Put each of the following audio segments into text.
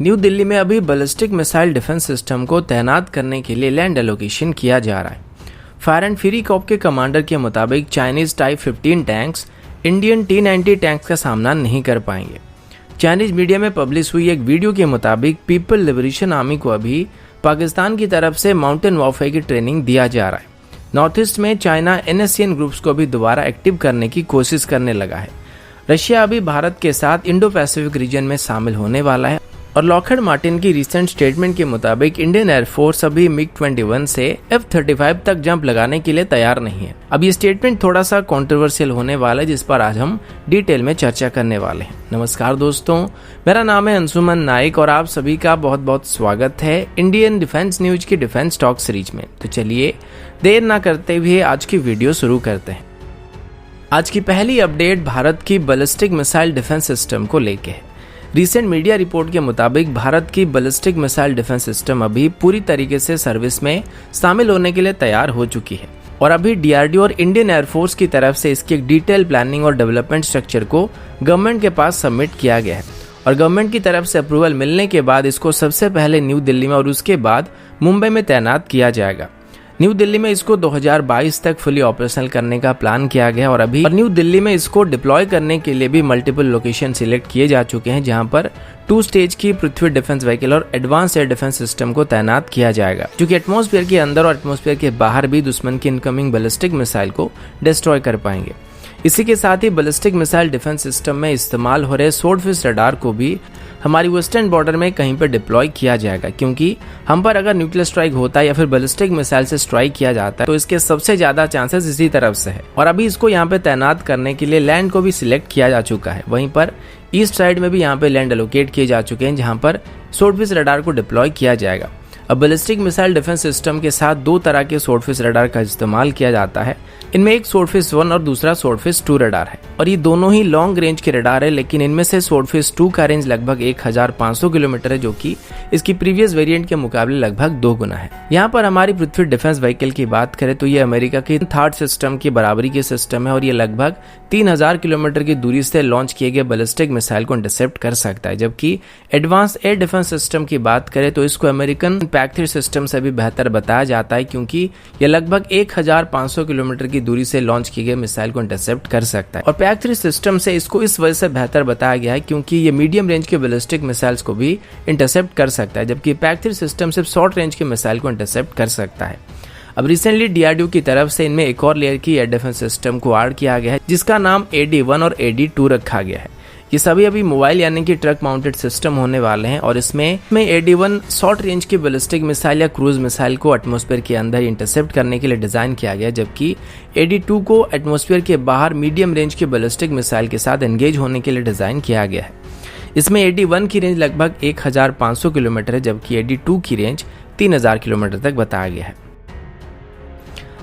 New Delhi में अभी ballistic missile defence system को तैनात करने के लिए लैंड एलोकेशन किया जा रहा है। फायर एंड फ्यूरी कॉर्प के कमांडर के मुताबिक Chinese type 15 tanks Indian T-90 tanks का सामना नहीं कर पाएंगे। चाइनीज मीडिया में पब्लिश हुई एक वीडियो के मुताबिक पीपल लिबरेशन आर्मी को अभी पाकिस्तान की तरफ से माउंटेन वॉरफेयर की ट्रेनिंग दिया जा रहा है। नॉर्थ ईस्ट में चाइना NSCN ग्रुप्स को भी दोबारा एक्टिव करने की कोशिश करने लगा है। रशिया अभी भारत के साथ इंडो पैसिफिक रीजन में शामिल होने वाला है और लॉकहीड मार्टिन की रिसेंट स्टेटमेंट के मुताबिक इंडियन एयरफोर्स अभी MiG-21 से F-35 तक जंप लगाने के लिए तैयार नहीं है। अब ये स्टेटमेंट थोड़ा सा कंट्रोवर्शियल होने वाला है, जिस पर आज हम डिटेल में चर्चा करने वाले हैं। नमस्कार दोस्तों, मेरा नाम है अंशुमन नाइक और आप सभी का बहुत बहुत स्वागत है इंडियन डिफेंस न्यूज की डिफेंस टॉक सीरीज में। तो चलिए देर ना करते हुए आज की वीडियो शुरू करते हैं। आज की पहली अपडेट भारत की बैलिस्टिक मिसाइल डिफेंस सिस्टम को लेके है। रिसेंट मीडिया रिपोर्ट के मुताबिक भारत की बैलिस्टिक मिसाइल डिफेंस सिस्टम अभी पूरी तरीके से सर्विस में शामिल होने के लिए तैयार हो चुकी है और अभी DRDO और इंडियन एयरफोर्स की तरफ से इसकी एक डिटेल प्लानिंग और डेवलपमेंट स्ट्रक्चर को गवर्नमेंट के पास सबमिट किया गया है और गवर्नमेंट की तरफ से अप्रूवल मिलने के बाद इसको सबसे पहले न्यू दिल्ली में और उसके बाद मुंबई में तैनात किया जाएगा। न्यू दिल्ली में इसको 2022 तक फुली ऑपरेशनल करने का प्लान किया गया और अभी न्यू दिल्ली में इसको डिप्लॉय करने के लिए भी मल्टीपल लोकेशन सिलेक्ट किए जा चुके हैं, जहां पर 2 स्टेज की पृथ्वी डिफेंस व्हीकल और एडवांस एयर डिफेंस सिस्टम को तैनात किया जाएगा, जो कि एटमॉस्फेयर के अंदर और एटमॉस्फेयर के बाहर भी दुश्मन की इनकमिंग बैलिस्टिक मिसाइल को डिस्ट्रॉय कर पाएंगे। इसी के साथ ही बैलिस्टिक मिसाइल डिफेंस सिस्टम में इस्तेमाल हो रहे स्वॉर्डफिश रडार को भी हमारी वेस्टर्न बॉर्डर में कहीं पर डिप्लॉय किया जाएगा, क्योंकि हम पर अगर न्यूक्लियर स्ट्राइक होता है या फिर बैलिस्टिक मिसाइल से स्ट्राइक किया जाता है तो इसके सबसे ज्यादा चांसेस इसी तरफ से है और अभी इसको यहाँ पे तैनात करने के लिए लैंड को भी सिलेक्ट किया जा चुका है। वहीं पर ईस्ट साइड में भी यहाँ पे लैंड एलोकेट किए जा चुके हैं, जहाँ पर स्वॉर्डफिश रडार को डिप्लॉय किया जाएगा। अब बैलिस्टिक मिसाइल डिफेंस सिस्टम के साथ 2 तरह के स्वॉर्डफिश रडार का इस्तेमाल किया जाता है। इनमें एक स्वॉर्डफिश 1 और दूसरा स्वॉर्डफिश 2 रडार है और ये दोनों ही लॉन्ग रेंज के रडार है, लेकिन इनमें से स्वॉर्डफिश 2 का रेंज लगभग 1500 किलोमीटर है, जो कि इसकी प्रीवियस वेरिएंट के मुकाबले लगभग 2 गुना है। यहाँ पर हमारी पृथ्वी डिफेंस व्हीकल की बात करें तो ये अमेरिका की थर्ड सिस्टम की बराबरी की सिस्टम है और ये लगभग 3000 किलोमीटर की दूरी से लॉन्च किए गए बैलिस्टिक मिसाइल को इंटरसेप्ट कर सकता है। जबकि एडवांस एयर डिफेंस सिस्टम की बात करें तो इसको अमेरिकन PAC-3 सिस्टम से भी बेहतर बताया जाता है, क्योंकि यह लगभग 1500 किलोमीटर की दूरी से लॉन्च किए गए मिसाइल को इंटरसेप्ट कर सकता है। और PAC-3 सिस्टम से इसको इस वजह से बेहतर बताया गया है क्योंकि ये मीडियम रेंज के बैलिस्टिक मिसाइल्स को भी इंटरसेप्ट कर सकता है, जबकि PAC-3 सिस्टम सिर्फ शॉर्ट रेंज के मिसाइल को इंटरसेप्ट कर सकता है। अब रिसेंटली DRDO की तरफ से इनमें एक और लेयर की एयर डिफेंस सिस्टम को ऐड किया गया है, जिसका नाम AD-1 और AD-2 रखा गया है। ये सभी अभी मोबाइल यानी कि ट्रक माउंटेड सिस्टम होने वाले हैं और इसमें AD-1 शॉर्ट रेंज की बैलिस्टिक मिसाइल या क्रूज मिसाइल को एटमॉस्फेयर के अंदर इंटरसेप्ट करने के लिए डिजाइन किया गया, जबकि AD-2 को एटमॉस्फेयर के बाहर मीडियम रेंज के बैलिस्टिक मिसाइल के साथ एंगेज होने के लिए डिजाइन किया गया है। इसमें AD-1 की रेंज लगभग 1500 किलोमीटर है, जबकि AD-2 की रेंज 3000 किलोमीटर तक बताया गया है।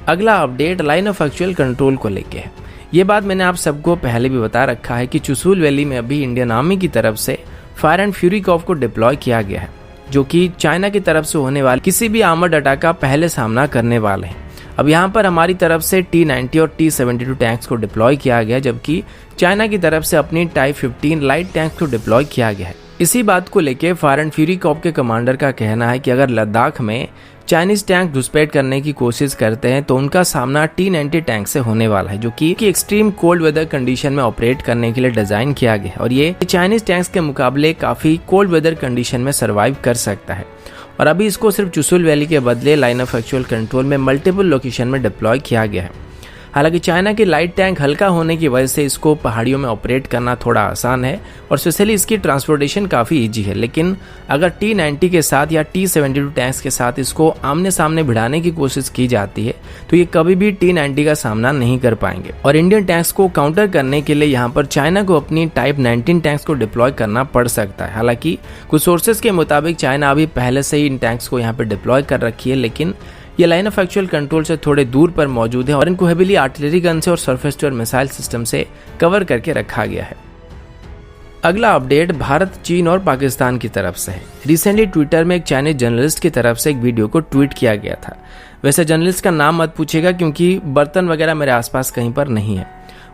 अगला update line of actual control को लेके है। ये बात मैंने आप सबको पहले भी बता रखा है कि चुशूल वैली में अभी इंडियन आर्मी की तरफ से फायर एंड फ्यूरी कॉर्प को डिप्लॉय किया गया है, जो कि चाइना की तरफ से होने वाले किसी भी आर्मर्ड अटैक का पहले सामना करने वाले हैं। अब यहाँ पर हमारी तरफ से T-90 और T-72 टैंक्स को डिप्लॉय किया गया, जबकि चाइना की तरफ से अपनी टाइप 15 लाइट टैंक्स को डिप्लॉय किया गया है। इसी बात को लेकर फायर एंड फ्यूरी कॉर्प के कमांडर का कहना है कि अगर लद्दाख में चाइनीज टैंक घुसपैठ करने की कोशिश करते हैं तो उनका सामना T-90 टैंक से होने वाला है, जो कि एक्सट्रीम कोल्ड वेदर कंडीशन में ऑपरेट करने के लिए डिजाइन किया गया है और ये चाइनीज टैंक्स के मुकाबले काफी कोल्ड वेदर कंडीशन में सर्वाइव कर सकता है। और अभी इसको सिर्फ चुशूल वैली के बदले लाइन ऑफ एक्चुअल कंट्रोल में मल्टीपल लोकेशन में डिप्लॉय किया गया है। हालांकि चाइना की लाइट टैंक हल्का होने की वजह से इसको पहाड़ियों में ऑपरेट करना थोड़ा आसान है और स्पेशली इसकी ट्रांसपोर्टेशन काफ़ी इजी है, लेकिन अगर T-90 के साथ या T-72 टैंक्स के साथ इसको आमने सामने भिड़ाने की कोशिश की जाती है तो ये कभी भी T-90 का सामना नहीं कर पाएंगे और इंडियन टैंक्स को काउंटर करने के लिए यहाँ पर चाइना को अपनी टाइप 19 टैंक्स को डिप्लॉय करना पड़ सकता है। हालांकि कुछ सोर्सेज के मुताबिक चाइना अभी पहले से ही इन टैंक्स को यहाँ पर डिप्लॉय कर रखी है, लेकिन ये लाइन ऑफ एक्चुअल कंट्रोल से थोड़े दूर पर मौजूद है और इनको हेवीली आर्टिलरी गन से और surface to air missile system से कवर करके रखा गया है। अगला अपडेट भारत, चीन और पाकिस्तान की तरफ से है। रिसेंटली ट्विटर में एक चाइनीज जर्नलिस्ट की तरफ से एक वीडियो को ट्वीट किया गया था। वैसे जर्नलिस्ट का नाम मत पूछेगा क्योंकि बर्तन वगैरह मेरे आसपास कहीं पर नहीं है।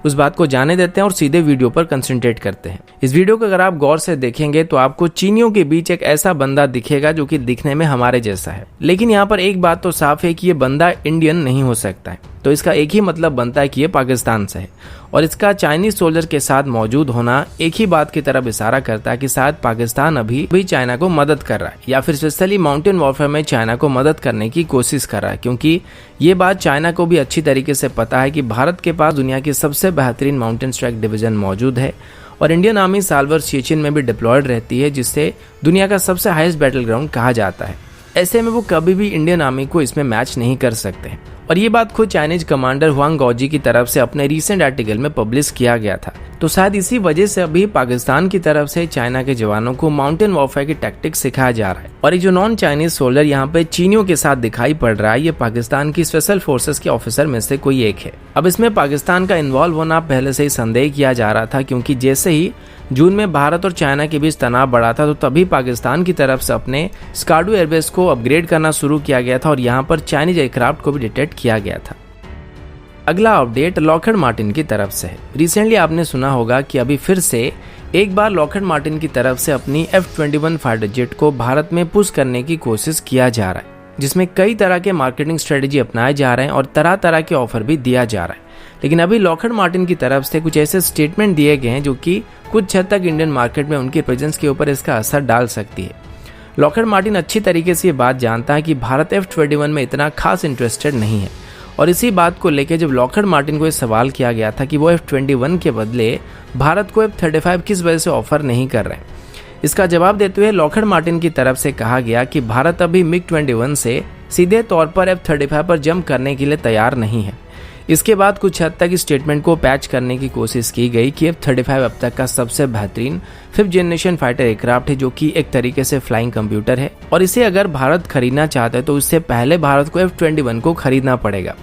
उस बात को जाने देते हैं और सीधे वीडियो पर कंसंट्रेट करते हैं। इस वीडियो को अगर आप गौर से देखेंगे तो आपको चीनियों के बीच एक ऐसा बंदा दिखेगा जो कि दिखने में हमारे जैसा है, लेकिन यहाँ पर एक बात तो साफ है कि ये बंदा इंडियन नहीं हो सकता है। तो इसका एक ही मतलब बनता है कि ये पाकिस्तान से है, और इसका चाइनीज सोल्जर के साथ मौजूद होना एक ही बात की तरफ इशारा करता है कि शायद पाकिस्तान अभी भी चाइना को मदद कर रहा है, या फिर स्पेशली माउंटेन वॉरफेयर में चाइना को मदद करने की कोशिश कर रहा है, क्योंकि ये बात चाइना को भी अच्छी तरीके से पता है कि भारत के पास दुनिया की सबसे बेहतरीन माउंटेन स्ट्राइक डिवीजन मौजूद है, और इंडियन आर्मी सालवर सिएचिन में भी डिप्लॉयड रहती है, जिससे दुनिया का सबसे हाईएस्ट बैटल ग्राउंड कहा जाता है। ऐसे में वो कभी भी इंडियन आर्मी को इसमें मैच नहीं कर सकते, और ये बात खुद चाइनीज कमांडर हुआंग गौजी की तरफ से अपने रीसेंट आर्टिकल में पब्लिश किया गया था। तो शायद इसी वजह से अभी पाकिस्तान की तरफ से चाइना के जवानों को माउंटेन वॉरफेयर की टैक्टिक्स सिखाया जा रहा है, और ये जो नॉन चाइनीज सोल्जर यहाँ पे चीनियों के साथ दिखाई पड़ रहा है, ये पाकिस्तान की स्पेशल फोर्सेस के ऑफिसर में से कोई एक है। अब इसमें पाकिस्तान का इन्वॉल्व होना पहले से ही संदेह किया जा रहा था, क्योंकि जैसे ही जून में भारत और चाइना के बीच तनाव बढ़ा था, तो तभी पाकिस्तान की तरफ से अपने स्कार्डू एयरबेस को अपग्रेड करना शुरू किया गया था, और यहाँ पर चाइनीज एयरक्राफ्ट को भी डिटेक्ट किया गया था। अगला अपडेट लॉकहीड मार्टिन की तरफ से है। रिसेंटली आपने सुना होगा कि अभी फिर से एक बार लॉकहीड मार्टिन की तरफ से अपनी F-21 फाइटर जेट को भारत में पुश करने की कोशिश किया जा रहा है, जिसमें कई तरह के मार्केटिंग स्ट्रेटेजी अपनाए जा रहे हैं और तरह तरह के ऑफर भी दिया जा रहा है। लेकिन अभी लॉकहीड मार्टिन की तरफ से कुछ ऐसे स्टेटमेंट दिए गए हैं जो कि कुछ हद तक इंडियन मार्केट में उनके प्रेजेंस के ऊपर इसका असर डाल सकती है। लॉकहीड मार्टिन अच्छी तरीके से ये बात जानता है कि भारत F-21 में इतना खास इंटरेस्टेड नहीं है, और इसी बात को लेकर जब लॉकहीड मार्टिन को यह सवाल किया गया था कि वो F-21 के बदले भारत को F-35 किस वजह से ऑफर नहीं कर रहे हैं, इसका जवाब देते हुए लॉकहीड मार्टिन की तरफ से कहा गया कि भारत अभी MiG-21 से सीधे तौर पर F-35 पर जंप करने के लिए तैयार नहीं है। इसके बाद कुछ हद तक इस स्टेटमेंट को पैच करने की कोशिश की गई कि F-35 अब तक का सबसे बेहतरीन 5th जनरेशन फाइटर एयरक्राफ्ट है, जो कि एक तरीके से फ्लाइंग कंप्यूटर है, और इसे अगर भारत खरीदना चाहता है तो उससे पहले भारत को F-21 को खरीदना पड़ेगा,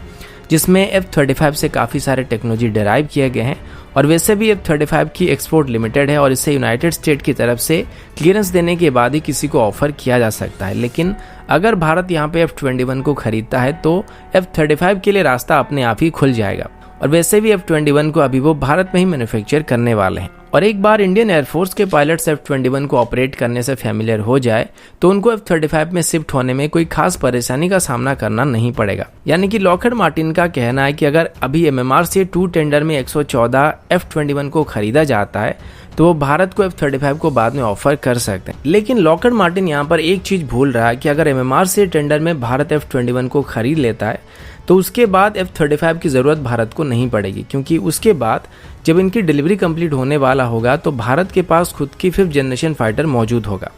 जिसमें F-35 से काफ़ी सारे टेक्नोलॉजी डेराइव किए गए हैं, और वैसे भी F-35 की एक्सपोर्ट लिमिटेड है, और इसे यूनाइटेड स्टेट की तरफ से क्लियरेंस देने के बाद ही किसी को ऑफर किया जा सकता है। लेकिन अगर भारत यहाँ पे F-21 को खरीदता है तो F-35 के लिए रास्ता अपने आप ही खुल जाएगा, और वैसे भी F-21 को अभी वो भारत में ही मैन्युफैक्चर करने वाले हैं। और एक बार इंडियन एयरफोर्स के पायलट्स F-21 को ऑपरेट करने से फैमिलियर हो जाए तो उनको F-35 में शिफ्ट होने में कोई खास परेशानी का सामना करना नहीं पड़ेगा। यानी कि लॉकहीड मार्टिन का कहना है कि अगर अभी MMRCA-2 टेंडर में 114 F-21 को खरीदा जाता है तो वो भारत को F-35 को बाद में ऑफर कर सकते हैं। लेकिन लॉकहीड मार्टिन यहाँ पर एक चीज भूल रहा है कि अगर MMRCA टेंडर में भारत F-21 को खरीद लेता है तो उसके बाद F-35 की ज़रूरत भारत को नहीं पड़ेगी, क्योंकि उसके बाद जब इनकी डिलीवरी कंप्लीट होने वाला होगा तो भारत के पास खुद की 5th जनरेशन फाइटर मौजूद होगा,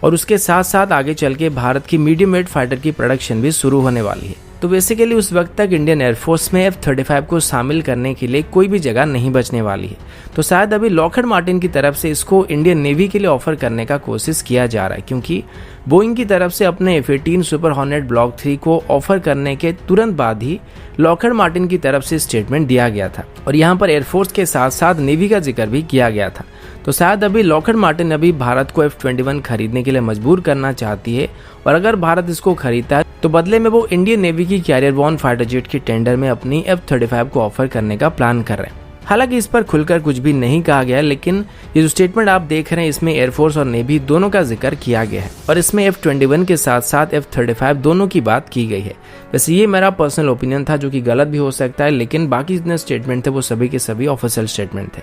और उसके साथ साथ आगे चल के भारत की मीडियम वेट फाइटर की प्रोडक्शन भी शुरू होने वाली है। तो बेसिकली उस वक्त तक इंडियन एयरफोर्स में F-35 को शामिल करने के लिए कोई भी जगह नहीं बचने वाली है। तो शायद अभी लॉकहीड मार्टिन की तरफ से इसको इंडियन नेवी के लिए ऑफर करने का कोशिश किया जा रहा है, क्योंकि बोइंग की तरफ से अपने F-18 सुपर हॉर्नेट ब्लॉक 3 को ऑफर करने के तुरंत बाद ही लॉकहीड मार्टिन की तरफ से स्टेटमेंट दिया गया था, और यहाँ पर एयरफोर्स के साथ साथ नेवी का जिक्र भी किया गया था। तो शायद अभी लॉकहीड मार्टिन अभी भारत को F-21 खरीदने के लिए मजबूर करना चाहती है, और अगर भारत इसको खरीदता है तो बदले में वो इंडियन नेवी की कैरियर बॉर्न फाइटर जेट के टेंडर में अपनी F-35 को ऑफर करने का प्लान कर रहे हैं। हालांकि इस पर खुलकर कुछ भी नहीं कहा गया, लेकिन ये जो स्टेटमेंट आप देख रहे हैं इसमें एयरफोर्स और नेवी दोनों का जिक्र किया गया है, और इसमें F-21 के साथ साथ F-35 दोनों की बात की गई है। वैसे ये मेरा पर्सनल ओपिनियन था जो कि गलत भी हो सकता है, लेकिन बाकी जितने स्टेटमेंट थे वो सभी के सभी ऑफिशियल स्टेटमेंट थे।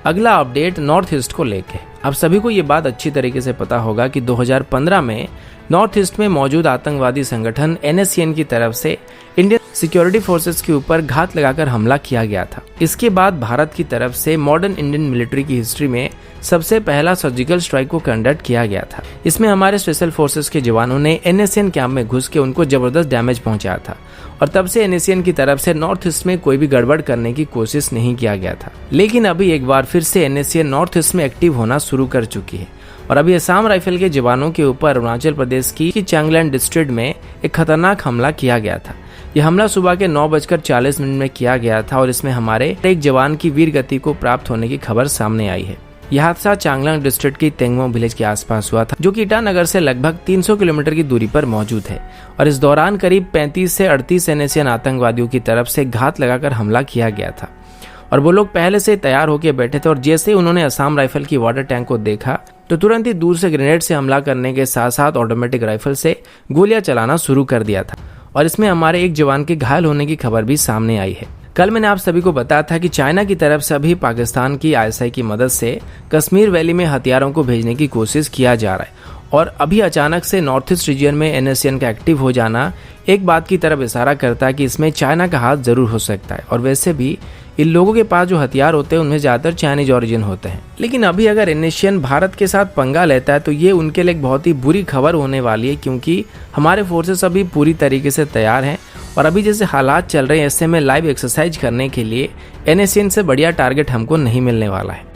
अगला अपडेट नॉर्थ ईस्ट को लेके। आप सभी को ये बात अच्छी तरीके से पता होगा कि 2015 में नॉर्थ ईस्ट में मौजूद आतंकवादी संगठन NSCN की तरफ से इंडियन सिक्योरिटी फोर्सेस के ऊपर घात लगाकर हमला किया गया था। इसके बाद भारत की तरफ से मॉडर्न इंडियन मिलिट्री की हिस्ट्री में सबसे पहला सर्जिकल स्ट्राइक को कंडक्ट किया गया था। इसमें हमारे स्पेशल फोर्सेस के जवानों ने NSCN कैंप में घुस के उनको जबरदस्त डैमेज पहुंचाया था, और तब से NSCN की तरफ से नॉर्थ ईस्ट में कोई भी गड़बड़ करने की कोशिश नहीं किया गया था। लेकिन अभी एक बार फिर से NSCN नॉर्थ ईस्ट में एक्टिव होना शुरू कर चुकी है, और अभी असम राइफल के जवानों के ऊपर अरुणाचल प्रदेश की चांगलांग डिस्ट्रिक्ट में एक खतरनाक हमला किया गया था। यह हमला सुबह के 9:40 में किया गया था, और इसमें हमारे एक जवान की वीर गति को प्राप्त होने की खबर सामने आई है। यह हादसा चांगलांग डिस्ट्रिक्ट की तेंगमो विलेज के आसपास हुआ था, जो कि ईटानगर से लगभग 300 किलोमीटर की दूरी पर मौजूद है, और इस दौरान करीब 35 से 38 NSCN आतंकवादियों की तरफ से घात लगाकर हमला किया गया था। और वो लोग पहले से तैयार होकर बैठे थे और जैसे ही उन्होंने असम राइफल की वाटर टैंक को देखा तो तुरंत ही दूर से ग्रेनेड से हमला करने के साथ साथ ऑटोमेटिक राइफल से गोलियां चलाना शुरू कर दिया था और इसमें हमारे एक जवान के घायल होने की खबर भी सामने आई है। कल मैंने आप सभी को बताया था कि चाइना की तरफ से अभी पाकिस्तान की ISI की मदद से कश्मीर वैली में हथियारों को भेजने की कोशिश किया जा रहा है और अभी अचानक से नॉर्थ ईस्ट रीजन में NSCN का एक्टिव हो जाना एक बात की तरफ इशारा करता है कि इसमें चाइना का हाथ जरूर हो सकता है। और वैसे भी इन लोगों के पास जो हथियार होते हैं उनमें ज़्यादातर चाइनीज ओरिजिन होते हैं। लेकिन अभी अगर NSCN भारत के साथ पंगा लेता है तो ये उनके लिए एक बहुत ही बुरी खबर होने वाली है, क्योंकि हमारे फोर्सेस अभी पूरी तरीके से तैयार हैं और अभी जैसे हालात चल रहे हैं ऐसे में लाइव एक्सरसाइज करने के लिए NSCN से बढ़िया टारगेट हमको नहीं मिलने वाला है।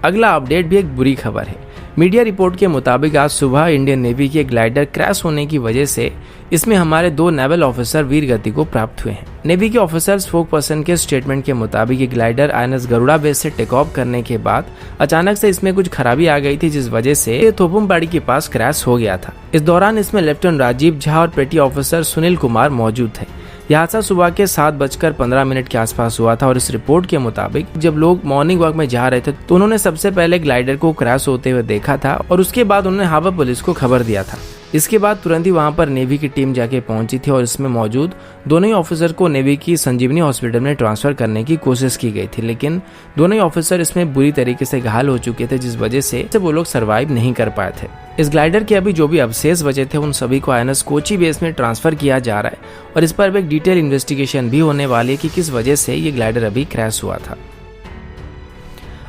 अगला अपडेट भी एक बुरी खबर है। मीडिया रिपोर्ट के मुताबिक आज सुबह इंडियन नेवी के ग्लाइडर क्रैश होने की वजह से इसमें हमारे 2 नेवल ऑफिसर वीर गति को प्राप्त हुए हैं। नेवी के ऑफिसर स्पोक पर्सन के स्टेटमेंट के मुताबिक ये ग्लाइडर INS गरुड़ा बेस से टेक ऑफ करने के बाद अचानक से इसमें कुछ खराबी आ गई थी, जिस वजह से ये थोपुमबाड़ी के पास क्रैश हो गया था। इस दौरान इसमें लेफ्टिनेंट राजीव झा और पेटी ऑफिसर सुनील कुमार मौजूद थे। यह हादसा सुबह के 7:15 के आसपास हुआ था और इस रिपोर्ट के मुताबिक जब लोग मॉर्निंग वॉक में जा रहे थे तो उन्होंने सबसे पहले ग्लाइडर को क्रैश होते हुए देखा था और उसके बाद उन्होंने हावड़ा पुलिस को खबर दिया था। इसके बाद तुरंत ही वहां पर नेवी की टीम जाके पहुंची थी और इसमें मौजूद दोनों ही ऑफिसर को नेवी की संजीवनी हॉस्पिटल में ट्रांसफर करने की कोशिश की गई थी, लेकिन दोनों ही ऑफिसर इसमें बुरी तरीके से घायल हो चुके थे, जिस वजह से वो लोग सर्वाइव नहीं कर पाए थे। इस ग्लाइडर के अभी जो भी अवशेष बचे थे उन सभी को INS कोची बेस में ट्रांसफर किया जा रहा है और इस पर एक डिटेल इन्वेस्टिगेशन भी होने वाली है कि किस वजह से ये ग्लाइडर अभी क्रैश हुआ था।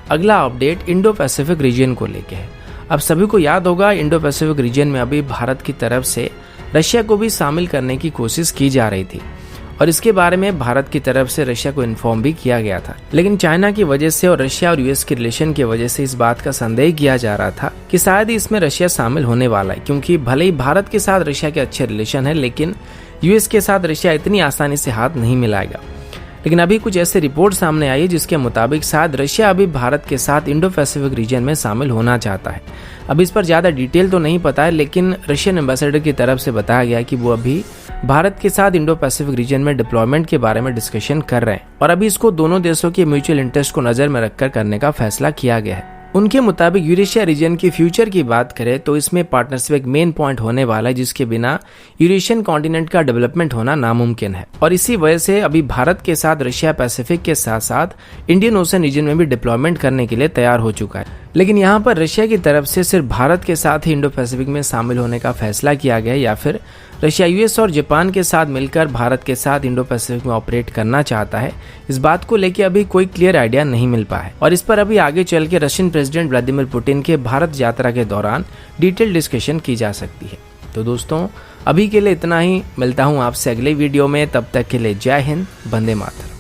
अगला अपडेट इंडो पैसिफिक रीजन को लेके है। अब सभी को याद होगा इंडो पैसिफिक रीजन में अभी भारत की तरफ से रशिया को भी शामिल करने की कोशिश की जा रही थी और इसके बारे में भारत की तरफ से रशिया को इन्फॉर्म भी किया गया था। लेकिन चाइना की वजह से और रशिया और US के रिलेशन की वजह से इस बात का संदेह किया जा रहा था कि शायद ही इसमें रशिया शामिल होने वाला है, क्योंकि भले ही भारत के साथ रशिया के अच्छे रिलेशन है लेकिन US के साथ रशिया इतनी आसानी से हाथ नहीं मिलाएगा। लेकिन अभी कुछ ऐसे रिपोर्ट सामने आई है जिसके मुताबिक शायद रशिया अभी भारत के साथ इंडो पैसिफिक रीजन में शामिल होना चाहता है। अभी इस पर ज़्यादा डिटेल तो नहीं पता है, लेकिन रशियन एम्बेसडर की तरफ से बताया गया कि वो अभी भारत के साथ इंडो पैसिफिक रीजन में डिप्लॉयमेंट के बारे में डिस्कशन कर रहे हैं और अभी इसको दोनों देशों के म्यूचुअल इंटरेस्ट को नजर में रखकर करने का फैसला किया गया है। उनके मुताबिक यूरेशिया रीजन की फ्यूचर की बात करें तो इसमें पार्टनरशिप एक मेन पॉइंट होने वाला है, जिसके बिना यूरेशियन कॉन्टिनेंट का डेवलपमेंट होना नामुमकिन है और इसी वजह से अभी भारत के साथ रशिया पैसिफिक के साथ साथ इंडियन ओशन रीजन में भी डिप्लॉयमेंट करने के लिए तैयार हो चुका है। लेकिन यहाँ पर रशिया की तरफ से सिर्फ भारत के साथ ही इंडो पैसिफिक में शामिल होने का फैसला किया गया या फिर रशिया US और जापान के साथ मिलकर भारत के साथ इंडो पैसिफिक में ऑपरेट करना चाहता है, इस बात को लेकर अभी कोई क्लियर आइडिया नहीं मिल पाया है और इस पर अभी आगे चल के रशियन प्रेसिडेंट व्लादिमीर पुतिन के भारत यात्रा के दौरान डिटेल डिस्कशन की जा सकती है। तो दोस्तों अभी के लिए इतना ही, मिलता हूँ आपसे अगले वीडियो में, तब तक के लिए जय हिंद, वंदे मातरम।